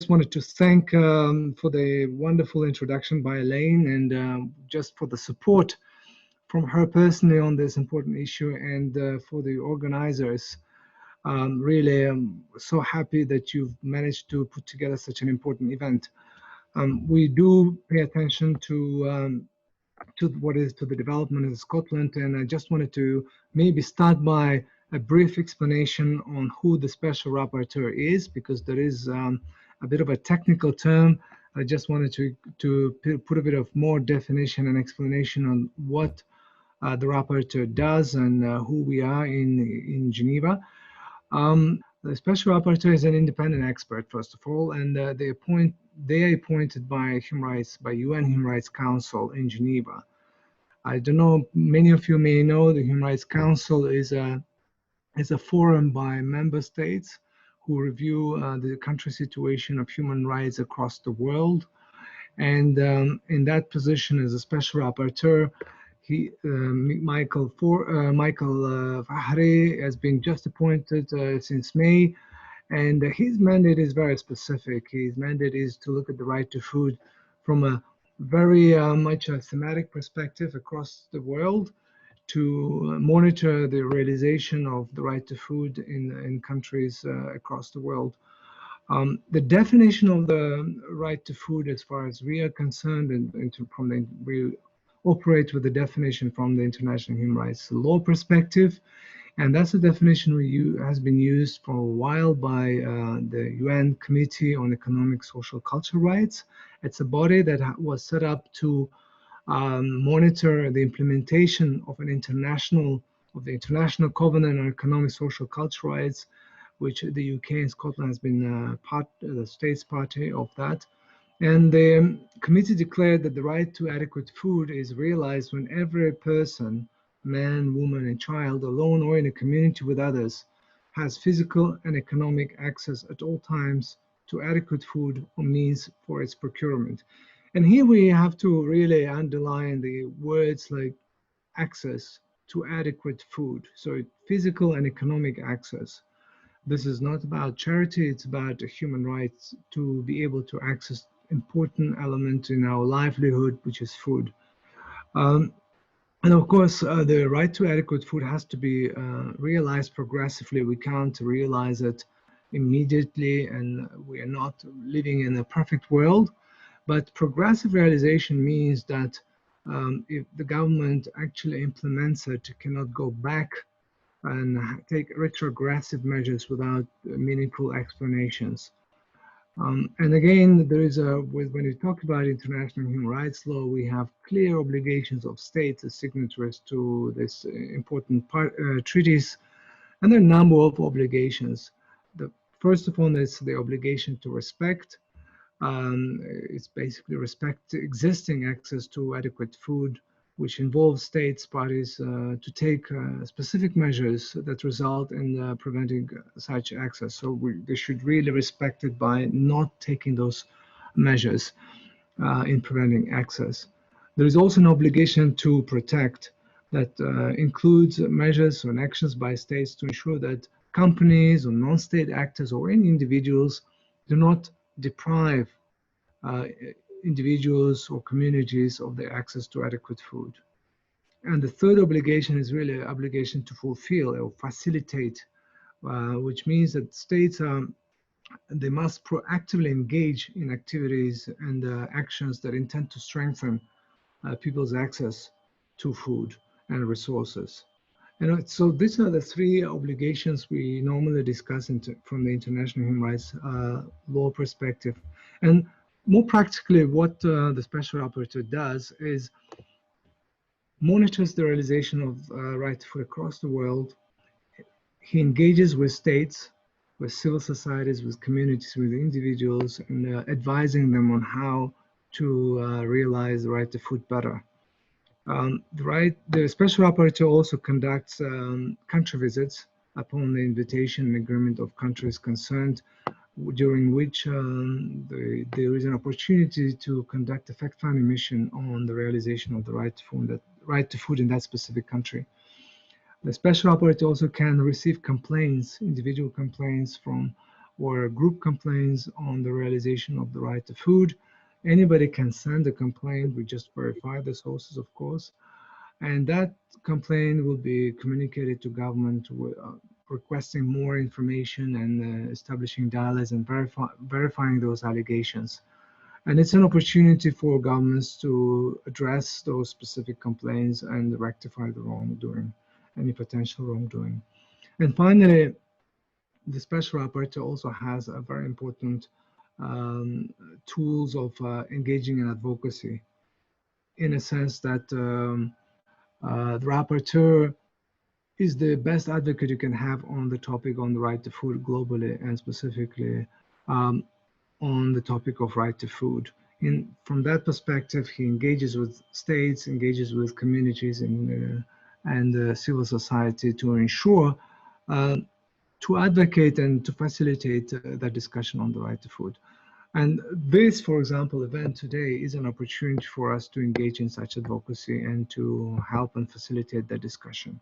wanted to thank for the wonderful introduction by Elaine, and just for the support from her personally on this important issue, and for the organizers. Really, I'm so happy that you've managed to put together such an important event. We do pay attention to the development in Scotland, and I just wanted to maybe start by a brief explanation on who the Special Rapporteur is, because there is a bit of a technical term. I just wanted to put a bit of more definition and explanation on what the Rapporteur does and who we are in Geneva. The Special Rapporteur is an independent expert, first of all, and they are appointed by UN Human Rights Council in Geneva. I don't know, many of you may know the Human Rights Council is a forum by member states who review the country situation of human rights across the world. And in that position as a Special Rapporteur, Michael Fakhri has been just appointed since May, and his mandate is very specific. His mandate is to look at the right to food from a very much a thematic perspective across the world, to monitor the realization of the right to food in countries across the world. The definition of the right to food, as far as we are concerned, we operate with the definition from the international human rights law perspective, and that's a definition has been used for a while by the UN Committee on Economic, Social, Cultural Rights. It's a body that was set up to monitor the implementation of the International Covenant on Economic, Social, Cultural Rights, which the UK and Scotland has been the states party of that. And the committee declared that the right to adequate food is realized when every person, man, woman, and child, alone or in a community with others, has physical and economic access at all times to adequate food or means for its procurement. And here we have to really underline the words like access to adequate food. So physical and economic access. This is not about charity, it's about human rights to be able to access important element in our livelihood, which is food. And of course, the right to adequate food has to be realized progressively. We can't realize it immediately, and we are not living in a perfect world. But progressive realization means that if the government actually implements it, it cannot go back and take retrogressive measures without meaningful explanations. And again, there is when you talk about international human rights law, we have clear obligations of states as signatories to this important treaties, and there are a number of obligations. The first of all is the obligation to respect. It's basically respect existing access to adequate food, which involves states parties to take specific measures that result in preventing such access. So they should really respect it by not taking those measures in preventing access. There is also an obligation to protect that includes measures and actions by states to ensure that companies or non-state actors or any individuals do not deprive individuals or communities of their access to adequate food. And the third obligation is really an obligation to fulfill or facilitate, which means that states they must proactively engage in activities and actions that intend to strengthen people's access to food and resources. And so these are the three obligations we normally discuss from the international human rights law perspective. And more practically, what the Special Rapporteur does is monitors the realization of right to food across the world. He engages with states, with civil societies, with communities, with individuals, and advising them on how to realize the right to food better. The Special Rapporteur also conducts country visits upon the invitation and agreement of countries concerned, during which there is an opportunity to conduct a fact-finding mission on the realization of the right to food in that specific country. The Special Rapporteur also can receive complaints, individual complaints from or group complaints on the realization of the right to food. Anybody can send a complaint. We just verify the sources, of course. And that complaint will be communicated to government requesting more information and establishing dialogues and verifying those allegations. And it's an opportunity for governments to address those specific complaints and rectify the wrongdoing, any potential wrongdoing. And finally, the special rapporteur also has a very important tools of engaging in advocacy, in a sense that the rapporteur is the best advocate you can have on the topic on the right to food globally, and specifically on the topic of right to food. From that perspective, he engages with states, engages with communities and civil society to ensure, to advocate and to facilitate that discussion on the right to food. And this, for example, event today is an opportunity for us to engage in such advocacy and to help and facilitate that discussion.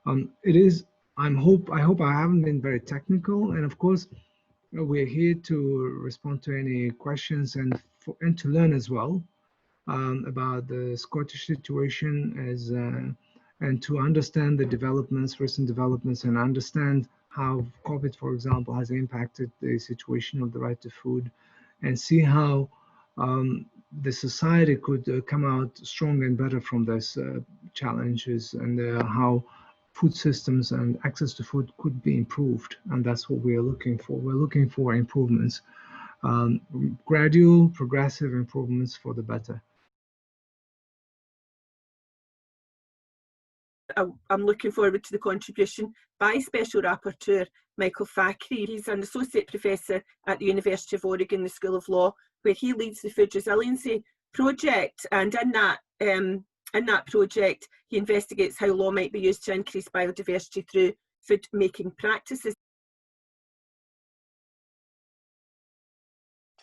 I hope I haven't been very technical, and of course, we're here to respond to any questions and to learn as well about the Scottish situation and to understand the developments, recent developments, and understand how COVID, for example, has impacted the situation of the right to food, and see how the society could come out stronger and better from these challenges, and how food systems and access to food could be improved. And that's what we are looking for. We're looking for improvements, gradual, progressive improvements for the better. I'm looking forward to the contribution by Special Rapporteur Michael Fakhri. He's an Associate Professor at the University of Oregon, the School of Law, where he leads the Food Resiliency Project. And in that project, he investigates how law might be used to increase biodiversity through food making practices.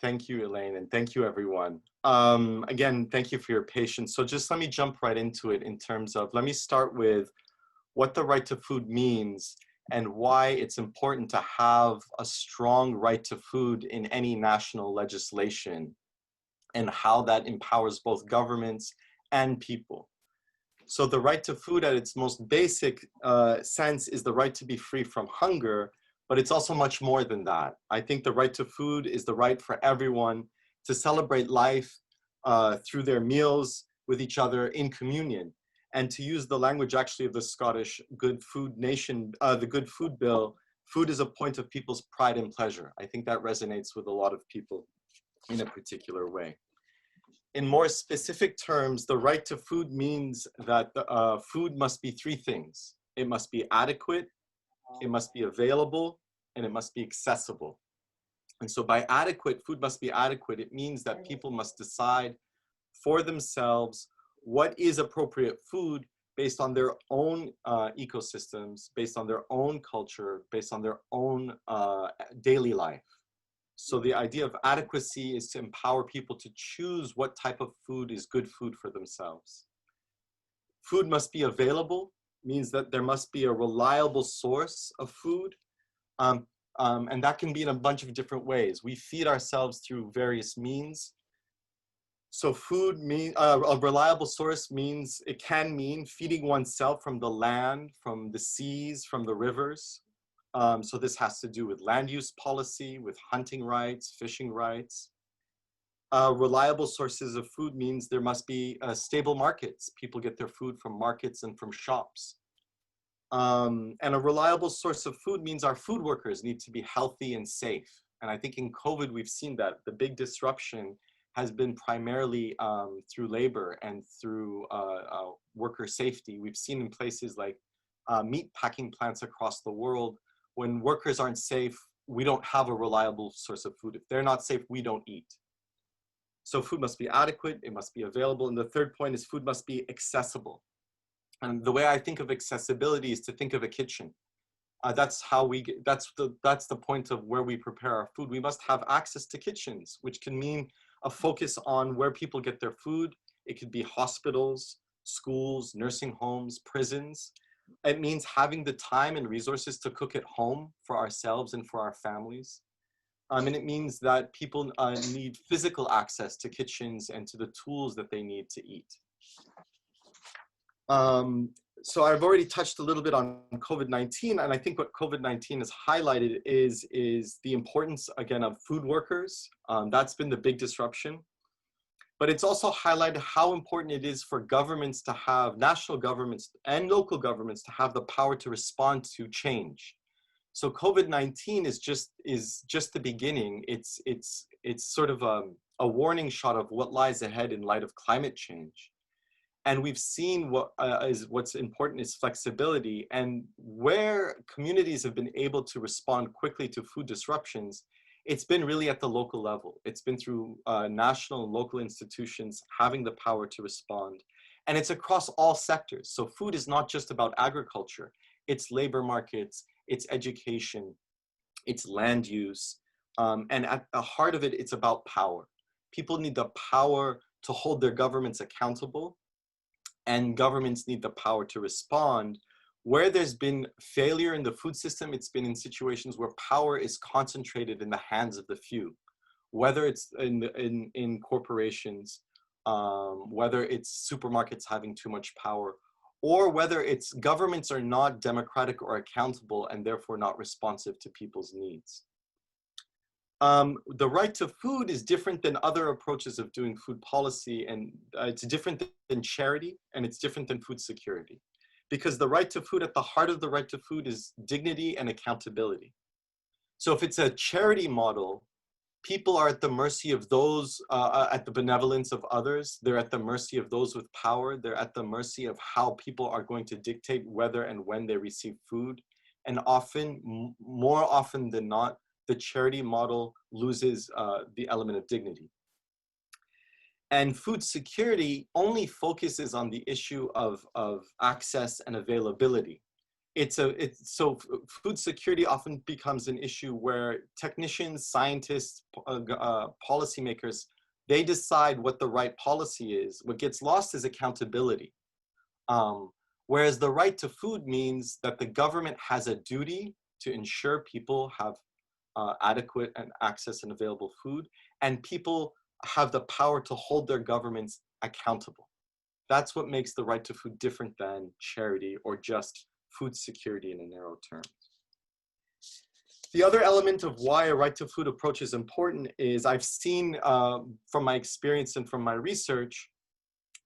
Thank you, Elaine, and thank you, everyone. Again, thank you for your patience. So just let me jump right into it in terms of, let me start with what the right to food means and why it's important to have a strong right to food in any national legislation, and how that empowers both governments and people. So the right to food at its most basic sense is the right to be free from hunger, but it's also much more than that. I think the right to food is the right for everyone to celebrate life through their meals with each other in communion, and to use the language actually of the Scottish Good Food Nation, the Good Food Bill, food is a point of people's pride and pleasure. I think that resonates with a lot of people in a particular way. In more specific terms, the right to food means that food must be three things. It must be adequate, it must be available, and it must be accessible. And so by adequate, food must be adequate, it means that people must decide for themselves what is appropriate food based on their own ecosystems, based on their own culture, based on their own daily life. So the idea of adequacy is to empower people to choose what type of food is good food for themselves. Food must be available, means that there must be a reliable source of food. And that can be in a bunch of different ways. We feed ourselves through various means. So food means, a reliable source means, it can mean feeding oneself from the land, from the seas, from the rivers. So this has to do with land use policy, with hunting rights, fishing rights. Reliable sources of food means there must be stable markets. People get their food from markets and from shops. And a reliable source of food means our food workers need to be healthy and safe. And I think in COVID, we've seen that the big disruption has been primarily through labor and through worker safety. We've seen in places like meat packing plants across the world, when workers aren't safe, we don't have a reliable source of food. If they're not safe, we don't eat. So food must be adequate, it must be available. And the third point is food must be accessible. And the way I think of accessibility is to think of a kitchen. That's the point of where we prepare our food. We must have access to kitchens, which can mean a focus on where people get their food. It could be hospitals, schools, nursing homes, prisons. It means having the time and resources to cook at home for ourselves and for our families. And it means that people need physical access to kitchens and to the tools that they need to eat. So I've already touched a little bit on COVID-19, and I think what COVID-19 has highlighted is the importance, again, of food workers. That's been the big disruption. But it's also highlighted how important it is for governments to have, national governments and local governments to have the power to respond to change. So COVID-19 is just the beginning. It's sort of a warning shot of what lies ahead in light of climate change. And we've seen what's important is flexibility, and where communities have been able to respond quickly to food disruptions, it's been really at the local level. It's been through national and local institutions having the power to respond. And it's across all sectors. So food is not just about agriculture, it's labor markets, it's education, it's land use. And at the heart of it, it's about power. People need the power to hold their governments accountable, and governments need the power to respond. Where there's been failure in the food system, it's been in situations where power is concentrated in the hands of the few, whether it's in corporations, whether it's supermarkets having too much power, or whether it's governments are not democratic or accountable and therefore not responsive to people's needs. The right to food is different than other approaches of doing food policy, and it's different than charity, and it's different than food security. Because the right to food, at the heart of the right to food is dignity and accountability. So if it's a charity model, people are at the mercy of those, at the benevolence of others. They're at the mercy of those with power. They're at the mercy of how people are going to dictate whether and when they receive food. And often, more often than not, the charity model loses the element of dignity. And food security only focuses on the issue of access and availability. So food security often becomes an issue where technicians, scientists, policymakers, they decide what the right policy is. What gets lost is accountability. Whereas the right to food means that the government has a duty to ensure people have adequate and access and available food, and people have the power to hold their governments accountable. That's what makes the right to food different than charity or just food security in a narrow term. The other element of why a right to food approach is important is I've seen from my experience and from my research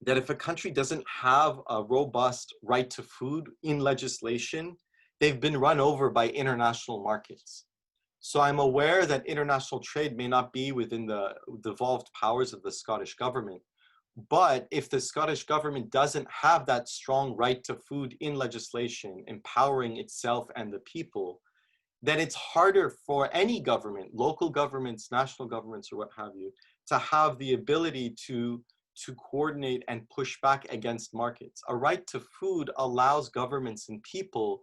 that if a country doesn't have a robust right to food in legislation, they've been run over by international markets. So I'm aware that international trade may not be within the devolved powers of the Scottish government, but if the Scottish government doesn't have that strong right to food in legislation, empowering itself and the people, then it's harder for any government, local governments, national governments, or what have you, to have the ability to coordinate and push back against markets. A right to food allows governments and people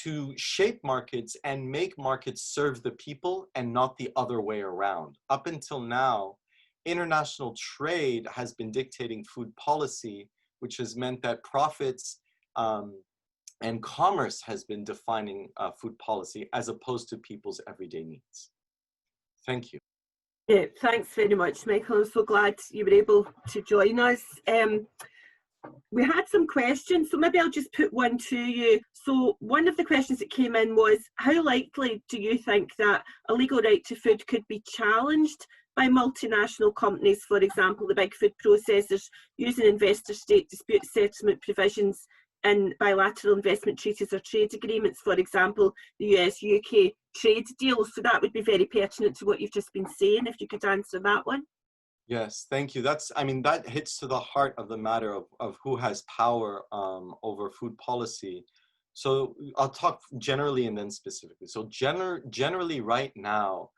to shape markets and make markets serve the people and not the other way around. Up until now, international trade has been dictating food policy, which has meant that profits and commerce has been defining food policy as opposed to people's everyday needs. Thank you. Yeah, thanks very much, Michael. I'm so glad you were able to join us. We had some questions, so maybe I'll just put one to you. So one of the questions that came in was, how likely do you think that a legal right to food could be challenged by multinational companies, for example, the big food processors, using investor-state dispute settlement provisions in bilateral investment treaties or trade agreements, for example, the US-UK trade deal? So that would be very pertinent to what you've just been saying, if you could answer that one. Yes, thank you. That hits to the heart of the matter of who has power over food policy. So I'll talk generally and then specifically. So generally right now,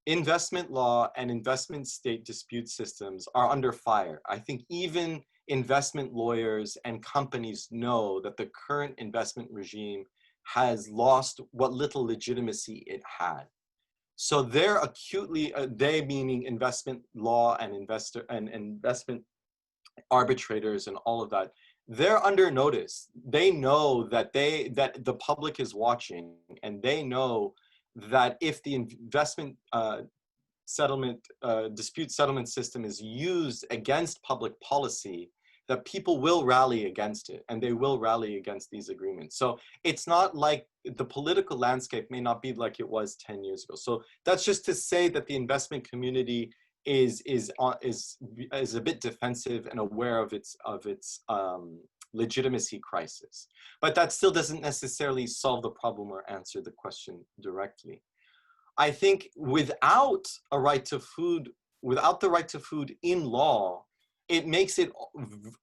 investment law and investment state dispute systems are under fire. I think even investment lawyers and companies know that the current investment regime has lost what little legitimacy it had. So they're acutely, they meaning investment law and investment arbitrators and all of that, they're under notice. They know that the public is watching, and they know that if the investment dispute settlement system is used against public policy, that people will rally against it, and they will rally against these agreements. So it's not like the political landscape may not be like it was 10 years ago. So that's just to say that the investment community is a bit defensive and aware of its legitimacy crisis. But that still doesn't necessarily solve the problem or answer the question directly. I think without a right to food, without the right to food in law, it makes it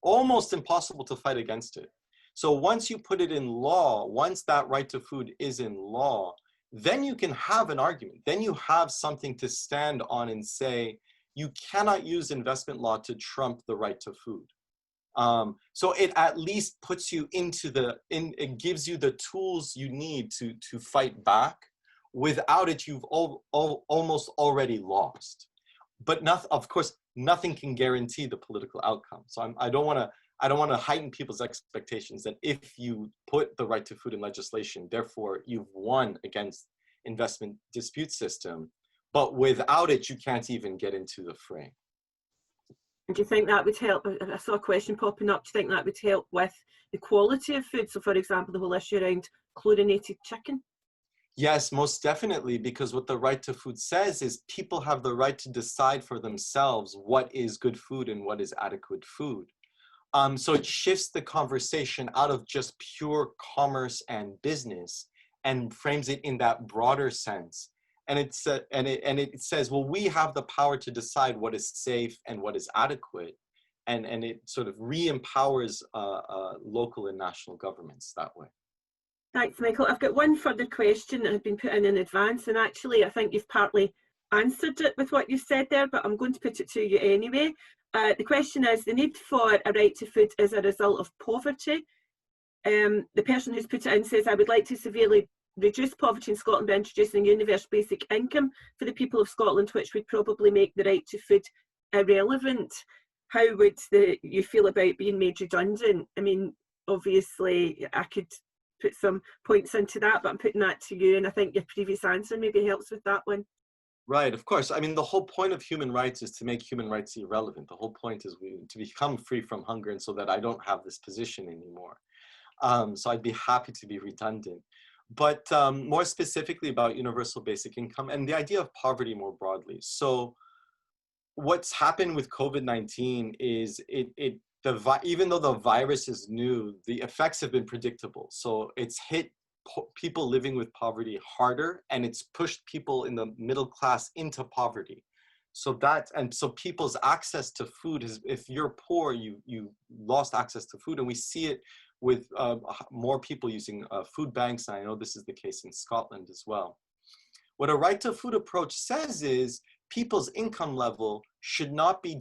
almost impossible to fight against it. So once you put it in law, once that right to food is in law, then you can have an argument. Then you have something to stand on and say, you cannot use investment law to trump the right to food. So it at least puts you into it gives you the tools you need to fight back. Without it, you've almost already lost. But of course, nothing can guarantee the political outcome. So I don't want to heighten people's expectations that if you put the right to food in legislation, therefore you've won against investment dispute system. But without it, you can't even get into the fray. And do you think that would help? I saw a question popping up. Do you think that would help with the quality of food? So, for example, the whole issue around chlorinated chicken? Yes, most definitely, because what the right to food says is people have the right to decide for themselves what is good food and what is adequate food. So it shifts the conversation out of just pure commerce and business and frames it in that broader sense. And it says, well, we have the power to decide what is safe and what is adequate. And it sort of re-empowers local and national governments that way. Thanks, Michael. I've got one further question that had been put in advance, and actually I think you've partly answered it with what you said there, but I'm going to put it to you anyway. The question is, the need for a right to food is a result of poverty. The person who's put it in says, I would like to severely reduce poverty in Scotland by introducing a universal basic income for the people of Scotland, which would probably make the right to food irrelevant. How would you feel about being made redundant? I mean, obviously I could put some points into that, but I'm putting that to you, and I think your previous answer maybe helps with that one. Right, of course. I mean, the whole point of human rights is to make human rights irrelevant. The whole point is to become free from hunger, and so that I don't have this position anymore. So I'd be happy to be redundant. But more specifically about universal basic income and the idea of poverty more broadly. So what's happened with COVID-19 is even though the virus is new, the effects have been predictable. So it's hit people living with poverty harder, and it's pushed people in the middle class into poverty. So people's access to food is, if you're poor, you lost access to food. And we see it with more people using food banks. And I know this is the case in Scotland as well. What a right to food approach says is people's income level should not be,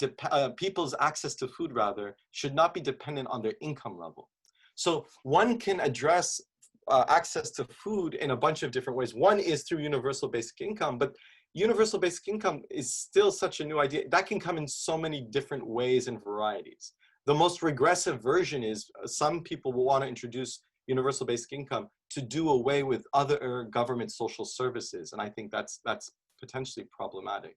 people's access to food rather, should not be dependent on their income level. So one can address access to food in a bunch of different ways. One is through universal basic income, but universal basic income is still such a new idea. That can come in so many different ways and varieties. The most regressive version is some people will want to introduce universal basic income to do away with other government social services. And I think that's potentially problematic.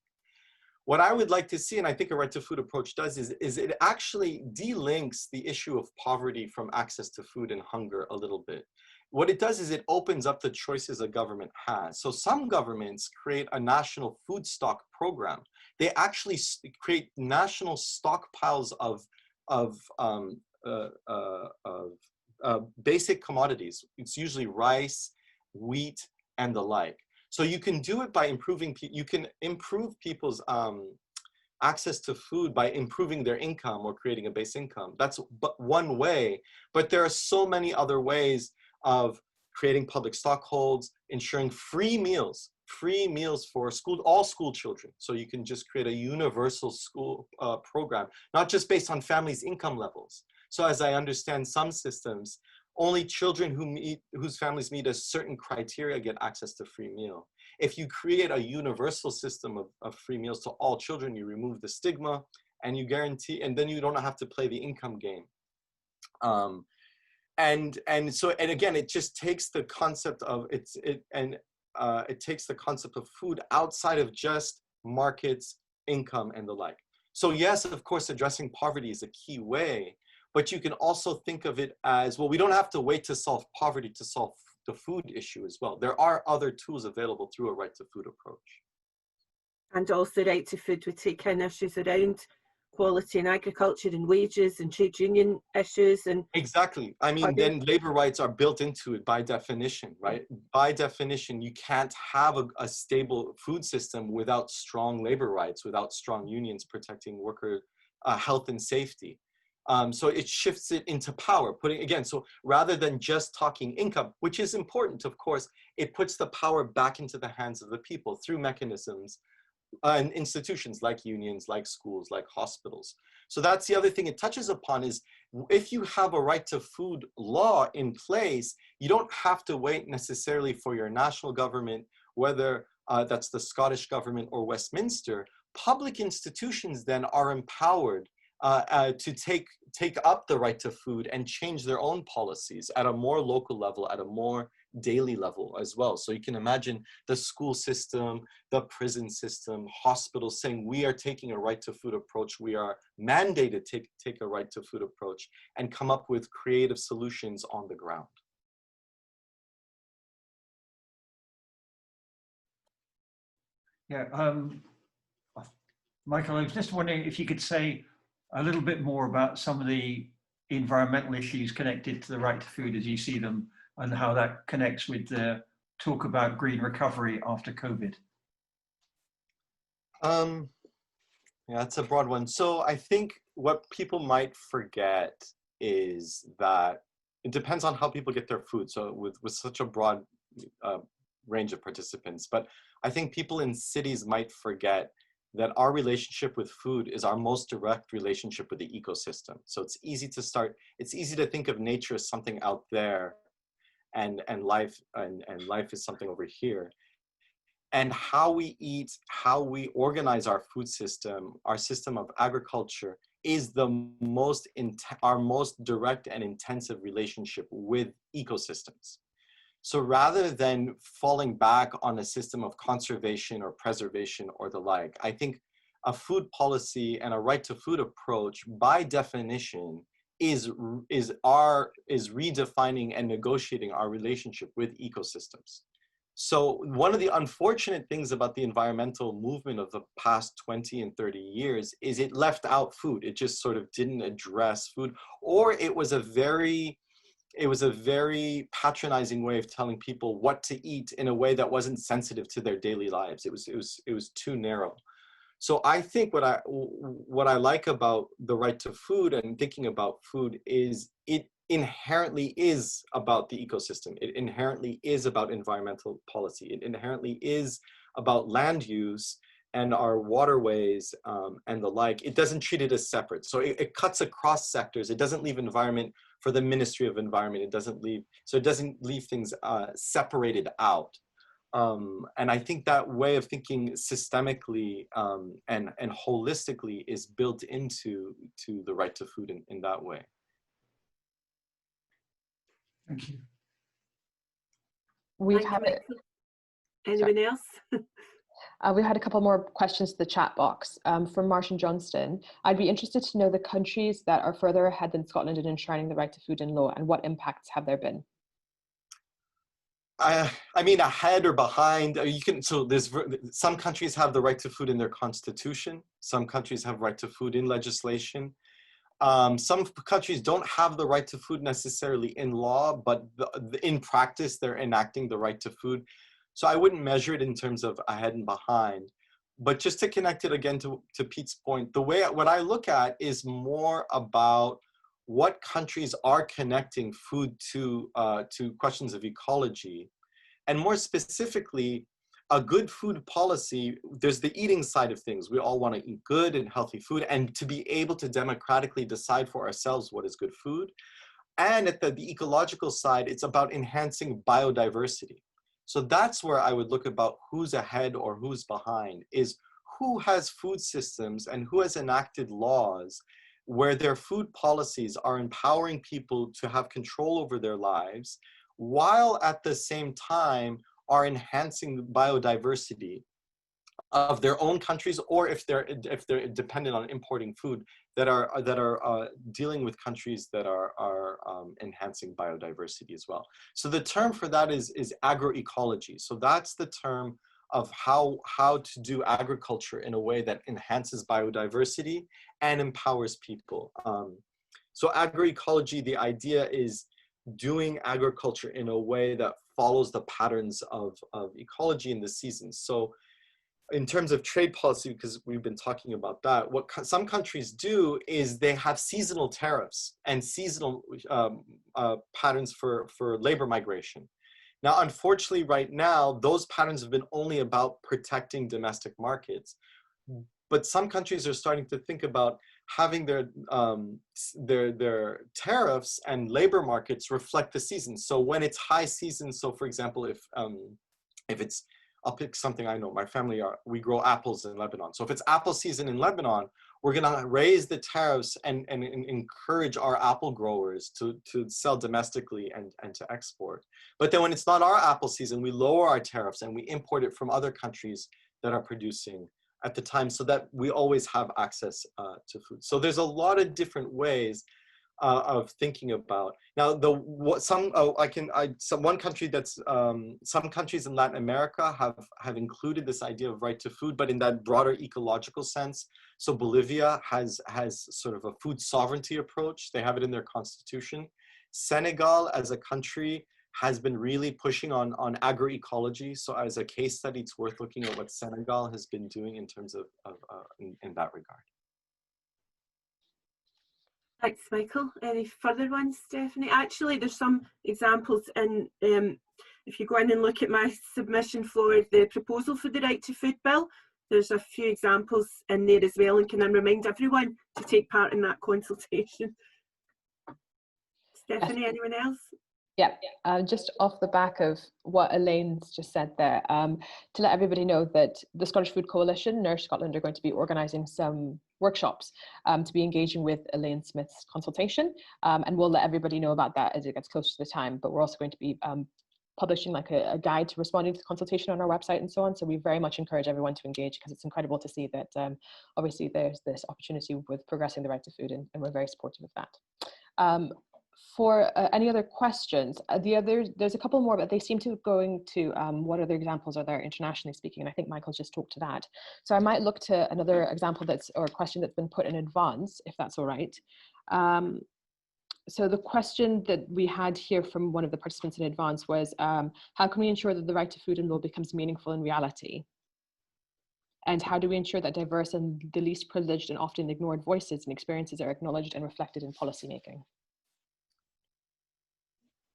What I would like to see, and I think a right to food approach does, is it actually delinks the issue of poverty from access to food and hunger a little bit. What it does is it opens up the choices a government has. So some governments create a national food stock program. They actually create national stockpiles of basic commodities. It's usually rice, wheat, and the like. So you can do it by improving, you can improve people's access to food by improving their income or creating a base income. That's but one way, but there are so many other ways of creating public stockholds, ensuring free meals for all school children. So you can just create a universal school program, not just based on families' income levels. So as I understand some systems, only children whose families meet a certain criteria get access to free meal. If you create a universal system of free meals to all children, you remove the stigma and you guarantee, and then you don't have to play the income game. And again, it just takes the concept of the concept of food outside of just markets, income, and the like. So yes, of course, addressing poverty is a key way, but you can also think of it as, well, we don't have to wait to solve poverty to solve the food issue as well. There are other tools available through a right to food approach. And also right to food would take in issues around quality in agriculture and wages and trade union issues. And exactly. I mean, then labor rights are built into it by definition, right? By definition, you can't have a stable food system without strong labor rights, without strong unions protecting worker health and safety. So it shifts it into power, so rather than just talking income, which is important, of course, it puts the power back into the hands of the people through mechanisms and institutions like unions, like schools, like hospitals. So that's the other thing it touches upon is, if you have a right to food law in place, you don't have to wait necessarily for your national government, whether that's the Scottish government or Westminster. Public institutions then are empowered to take up the right to food and change their own policies at a more local level, at a more daily level as well. So you can imagine the school system, the prison system, hospitals saying, we are taking a right to food approach. We are mandated to take a right to food approach and come up with creative solutions on the ground. Yeah, Michael, I was just wondering if you could say a little bit more about some of the environmental issues connected to the right to food as you see them, and how that connects with the talk about green recovery after COVID. Yeah, that's a broad one. So I think what people might forget is that it depends on how people get their food. So with such a broad range of participants, but I think people in cities might forget that our relationship with food is our most direct relationship with the ecosystem. So it's easy to think of nature as something out there, and life is something over here. And how we eat, how we organize our food system, our system of agriculture, is our most direct and intensive relationship with ecosystems. So rather than falling back on a system of conservation or preservation or the like, I think a food policy and a right to food approach, by definition, is redefining and negotiating our relationship with ecosystems. So one of the unfortunate things about the environmental movement of the past 20 and 30 years is it left out food. It just sort of didn't address food, or it was a very patronizing way of telling people what to eat in a way that wasn't sensitive to their daily lives. It was too narrow. So I think what I like about the right to food and thinking about food is it inherently is about the ecosystem. It inherently is about environmental policy. It inherently is about land use and our waterways and the like. It doesn't treat it as separate. So it cuts across sectors. It doesn't leave environment for the Ministry of Environment. It doesn't leave things separated out. And I think that way of thinking systemically and holistically is built into the right to food in that way. Thank you. Anyone else? We've had a couple more questions to the chat box. From Martin Johnston, I'd be interested to know the countries that are further ahead than Scotland in enshrining the right to food in law, and what impacts have there been? I mean, ahead or behind, so there's some countries have the right to food in their constitution. Some countries have right to food in legislation. Some countries don't have the right to food necessarily in law, but in practice, they're enacting the right to food. So I wouldn't measure it in terms of ahead and behind. But just to connect it again to Pete's point, what I look at is more about what countries are connecting food to questions of ecology. And more specifically, a good food policy, there's the eating side of things. We all want to eat good and healthy food, and to be able to democratically decide for ourselves what is good food. And at the ecological side, it's about enhancing biodiversity. So that's where I would look about who's ahead or who's behind, is who has food systems and who has enacted laws where their food policies are empowering people to have control over their lives, while at the same time are enhancing the biodiversity of their own countries, or if they're dependent on importing food, that are dealing with countries that are enhancing biodiversity as well. So the term for that is agroecology. So that's the term of how to do agriculture in a way that enhances biodiversity and empowers people. So agroecology, the idea is doing agriculture in a way that follows the patterns of ecology in the seasons. So in terms of trade policy, because we've been talking about that, what some countries do is they have seasonal tariffs and seasonal patterns for labor migration. Now, unfortunately, right now, those patterns have been only about protecting domestic markets. But some countries are starting to think about having their tariffs and labor markets reflect the season. So when it's high season, so for example, if it's, I'll pick something I know, my family, we grow apples in Lebanon. So if it's apple season in Lebanon, we're gonna raise the tariffs and encourage our apple growers to sell domestically and to export. But then when it's not our apple season, we lower our tariffs and we import it from other countries that are producing at the time, so that we always have access to food. So there's a lot of different ways of thinking about. Now, one country that's some countries in Latin America have included this idea of right to food, but in that broader ecological sense. So Bolivia has sort of a food sovereignty approach. They have it in their constitution. Senegal as a country has been really pushing on agroecology. So as a case study, it's worth looking at what Senegal has been doing in terms of in that regard. Thanks, Michael. Any further ones, Stephanie? Actually, there's some examples in, if you go in and look at my submission for the proposal for the Right to Food Bill, there's a few examples in there as well, and can I remind everyone to take part in that consultation. Stephanie, anyone else? Yeah, just off the back of what Elaine's just said there, to let everybody know that the Scottish Food Coalition, Nourish Scotland, are going to be organising some workshops to be engaging with Elaine Smith's consultation, and we'll let everybody know about that as it gets closer to the time. But we're also going to be publishing like a guide to responding to the consultation on our website and so on. So we very much encourage everyone to engage, because it's incredible to see that obviously there's this opportunity with progressing the right to food, and we're very supportive of that. For any other questions, there's a couple more, but they seem to be going to what other examples are there internationally speaking, and I think Michael's just talked to that. So I might look to another example or question that's been put in advance, if that's all right. So the question that we had here from one of the participants in advance was, how can we ensure that the right to food in law becomes meaningful in reality? And how do we ensure that diverse and the least privileged and often ignored voices and experiences are acknowledged and reflected in policymaking?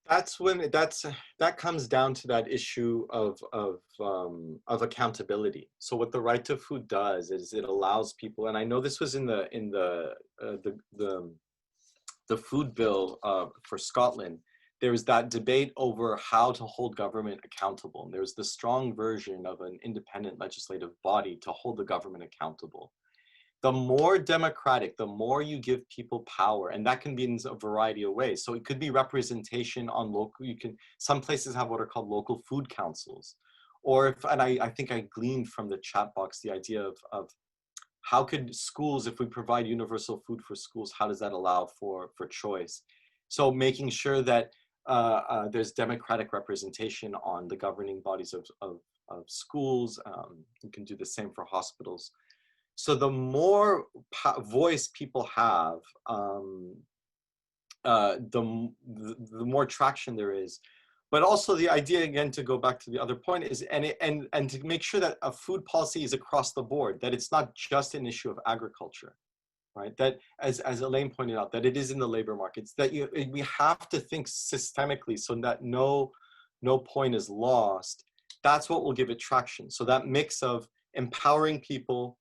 That's when that comes down to that issue of accountability. So what the right to food does is it allows people, and I know this was in the food bill for Scotland. There was that debate over how to hold government accountable, and there was the strong version of an independent legislative body to hold the government accountable. The more democratic, the more you give people power, and that can be in a variety of ways. So it could be representation on local, some places have what are called local food councils. Or I think I gleaned from the chat box the idea of how could schools, if we provide universal food for schools, how does that allow for choice? So making sure that there's democratic representation on the governing bodies of schools. You can do the same for hospitals. So the more voice people have, the more traction there is. But also the idea, again, to go back to the other point is, and to make sure that a food policy is across the board, that it's not just an issue of agriculture, right? That, as Elaine pointed out, that it is in the labor markets, that we have to think systemically so that no point is lost. That's what will give it traction. So that mix of empowering people,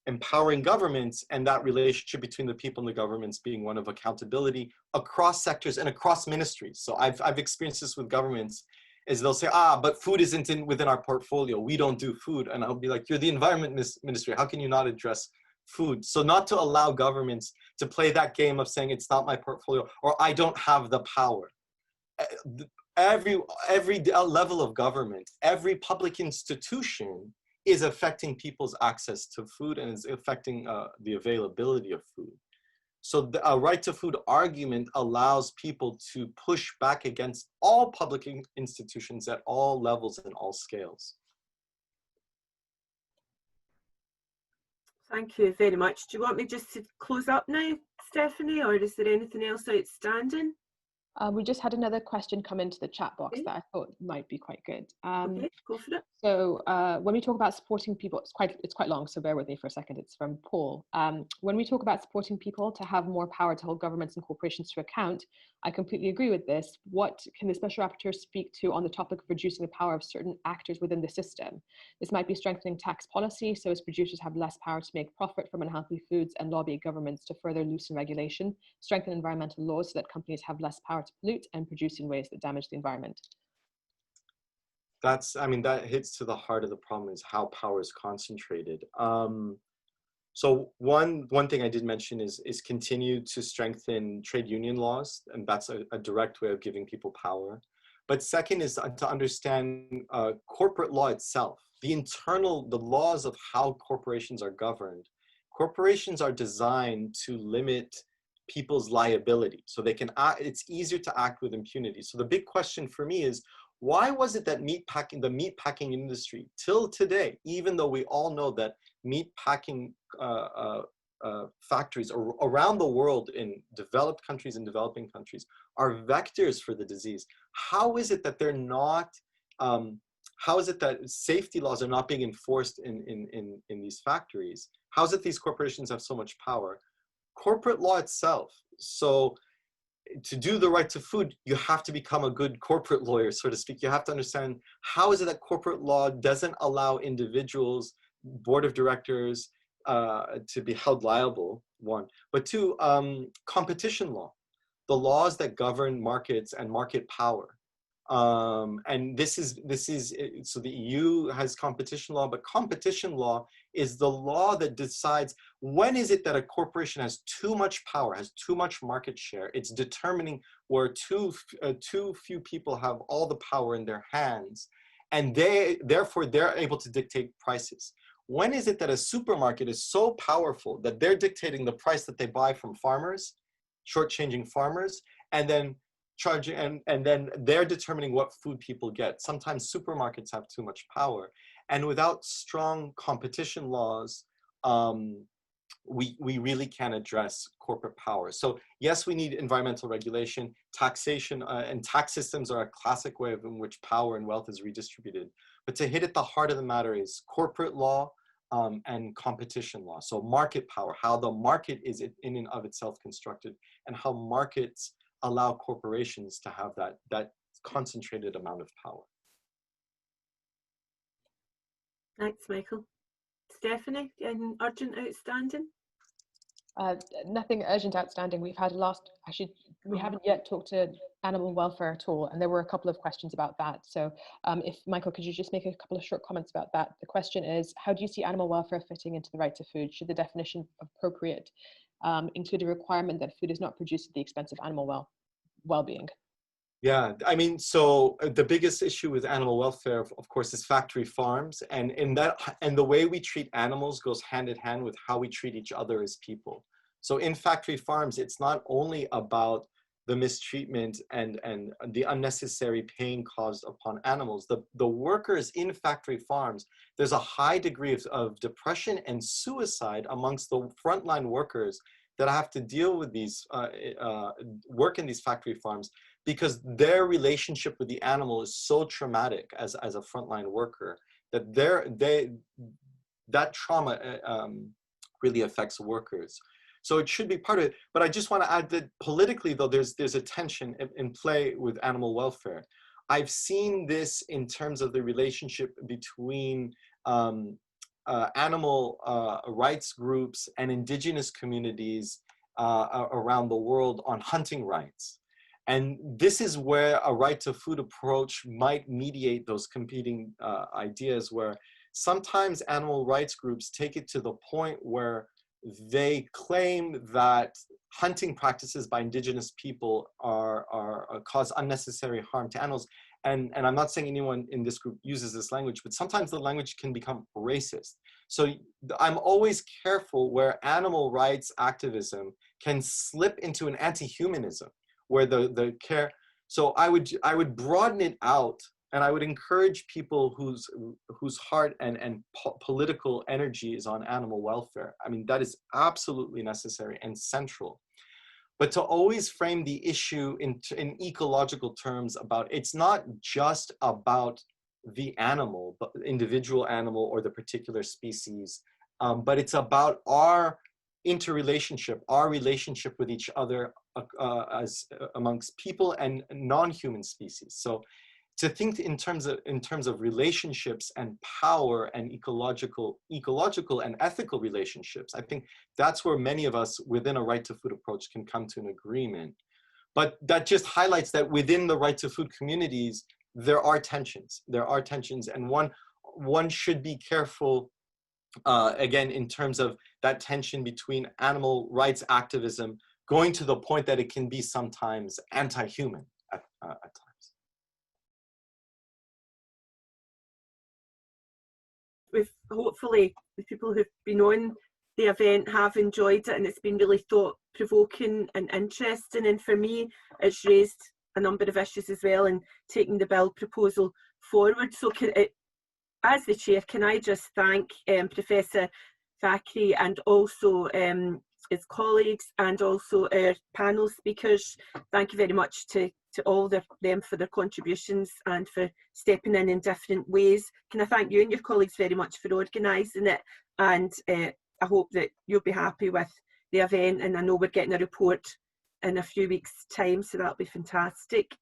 empowering governments, and that relationship between the people and the governments being one of accountability across sectors and across ministries. So I've experienced this with governments, is they'll say, but food isn't within our portfolio. We don't do food. And I'll be like, you're the environment ministry. How can you not address food? So not to allow governments to play that game of saying it's not my portfolio, or I don't have the power. every level of government, every public institution is affecting people's access to food and is affecting the availability of food. So a right to food argument allows people to push back against all public institutions at all levels and all scales. Thank you very much. Do you want me just to close up now, Stephanie, or is there anything else outstanding? We just had another question come into the chat box that I thought might be quite good. Okay, go for it. So when we talk about supporting people, it's quite long, so bear with me for a second. It's from Paul. When we talk about supporting people to have more power to hold governments and corporations to account, I completely agree with this. What can the Special Rapporteur speak to on the topic of reducing the power of certain actors within the system? This might be strengthening tax policy so as producers have less power to make profit from unhealthy foods, and lobby governments to further loosen regulation, strengthen environmental laws so that companies have less power to pollute and produce in ways that damage the environment. That's, I mean, that hits to the heart of the problem, is how power is concentrated. So one thing I did mention is continue to strengthen trade union laws, and that's a direct way of giving people power. But second is to understand corporate law itself, the laws of how corporations are governed. Corporations are designed to limit people's liability, so they can act, it's easier to act with impunity. So the big question for me is, why was it that the meatpacking industry till today, even though we all know that meatpacking factories around the world in developed countries and developing countries are vectors for the disease, how is it that they're not, how is it that safety laws are not being enforced in these factories? How is it these corporations have so much power? Corporate law itself. So to do the right to food, you have to become a good corporate lawyer, so to speak. You have to understand, how is it that corporate law doesn't allow individuals, board of directors, to be held liable, one. But two, competition law, the laws that govern markets and market power. And this is, so the EU has competition law, but competition law is the law that decides when is it that a corporation has too much power, has too much market share. It's determining where too few people have all the power in their hands, and therefore they're able to dictate prices. When is it that a supermarket is so powerful that they're dictating the price that they buy from farmers, shortchanging farmers, and then charging, and then they're determining what food people get? Sometimes supermarkets have too much power, and without strong competition laws, we really can't address corporate power. So yes, we need environmental regulation, taxation, and tax systems are a classic way in which power and wealth is redistributed. But to hit at the heart of the matter is corporate law and competition law. So market power, how the market is in and of itself constructed, and how markets allow corporations to have that concentrated amount of power. Thanks, Michael. Stephanie, anything urgent, outstanding? Nothing urgent, outstanding. We've had actually, we haven't yet talked to animal welfare at all, and there were a couple of questions about that. So if Michael, could you just make a couple of short comments about that? The question is, how do you see animal welfare fitting into the right to food? Should the definition of appropriate include a requirement that food is not produced at the expense of animal well-being? Yeah, I mean, so the biggest issue with animal welfare, of course, is factory farms, and the way we treat animals goes hand in hand with how we treat each other as people. So in factory farms, it's not only about the mistreatment and the unnecessary pain caused upon animals. The workers in factory farms, there's a high degree of depression and suicide amongst the frontline workers that have to deal with these, work in these factory farms, because their relationship with the animal is so traumatic as a frontline worker that that trauma really affects workers. So it should be part of it. But I just want to add that politically, though, there's a tension in play with animal welfare. I've seen this in terms of the relationship between animal rights groups and indigenous communities around the world on hunting rights. And this is where a right to food approach might mediate those competing ideas, where sometimes animal rights groups take it to the point where they claim that hunting practices by indigenous people cause unnecessary harm to animals. And I'm not saying anyone in this group uses this language, but sometimes the language can become racist. So I'm always careful where animal rights activism can slip into an anti-humanism, where the care. So I would broaden it out, and I would encourage people whose heart and political energy is on animal welfare. I mean, that is absolutely necessary and central. But to always frame the issue in ecological terms about, it's not just about the animal, but individual animal or the particular species, but it's about our interrelationship, our relationship with each other as amongst people and non-human species. So to think in terms of relationships and power and ecological and ethical relationships, I think that's where many of us within a right to food approach can come to an agreement. But that just highlights that within the right to food communities, there are tensions. There are tensions, and one should be careful, again, in terms of that tension between animal rights activism going to the point that it can be sometimes anti-human at times. Hopefully the people who've been on the event have enjoyed it, and it's been really thought-provoking and interesting, and for me it's raised a number of issues as well in taking the bill proposal forward. So as the chair, can I just thank Professor Fakhri and also his colleagues and also our panel speakers. Thank you very much to all of them for their contributions and for stepping in different ways. Can I thank you and your colleagues very much for organising it, and I hope that you'll be happy with the event, and I know we're getting a report in a few weeks' time, so that'll be fantastic.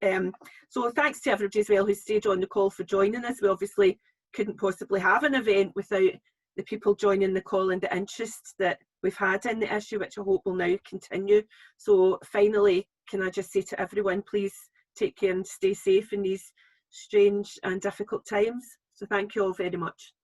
So thanks to everybody as well who stayed on the call for joining us. We obviously couldn't possibly have an event without the people joining the call and the interest that we've had in the issue, which I hope will now continue. So finally, can I just say to everyone, please take care and stay safe in these strange and difficult times. So thank you all very much.